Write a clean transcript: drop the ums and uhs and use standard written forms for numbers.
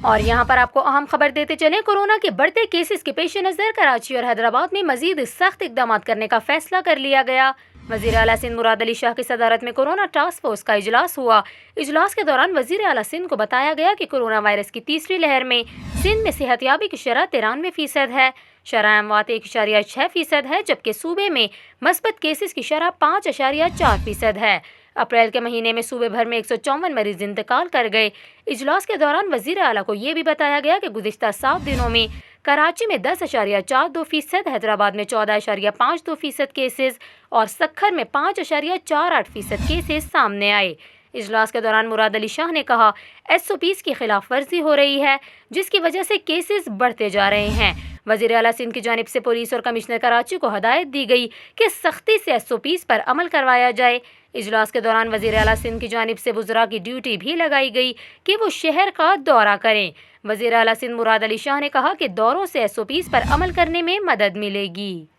اور یہاں پر آپ کو اہم خبر دیتے چلیں، کورونا کے بڑھتے کیسز کے پیش نظر کراچی اور حیدرآباد میں مزید سخت اقدامات کرنے کا فیصلہ کر لیا گیا۔ وزیر اعلیٰ سندھ مراد علی شاہ کی صدارت میں کورونا ٹاسک فورس کا اجلاس ہوا۔ اجلاس کے دوران وزیر اعلیٰ سندھ کو بتایا گیا کہ کورونا وائرس کی تیسری لہر میں سندھ میں صحت یابی کی شرح 93% ہے، شرح اموات 1.6% ہے، جبکہ صوبے میں مثبت کیسز کی شرح 5.4% ہے۔ اپریل کے مہینے میں صوبے بھر میں 154 مریض انتقال کر گئے۔ اجلاس کے دوران وزیر اعلیٰ کو یہ بھی بتایا گیا کہ گزشتہ 7 دنوں میں کراچی میں 10.42%، حیدرآباد میں 14.52% کیسز اور سکھر میں 5.48% کیسز سامنے آئے۔ اجلاس کے دوران مراد علی شاہ نے کہا SOPs کی خلاف ورزی ہو رہی ہے، جس کی وجہ سے کیسز بڑھتے جا رہے ہیں۔ وزیر اعلیٰ سندھ کی جانب سے پولیس اور کمشنر کراچی کو ہدایت دی گئی کہ سختی سے SOPs پر عمل کروایا جائے۔ اجلاس کے دوران وزیر اعلیٰ سندھ کی جانب سے وزراء کی ڈیوٹی بھی لگائی گئی کہ وہ شہر کا دورہ کریں۔ وزیر اعلیٰ سندھ مراد علی شاہ نے کہا کہ دوروں سے SOPs پر عمل کرنے میں مدد ملے گی۔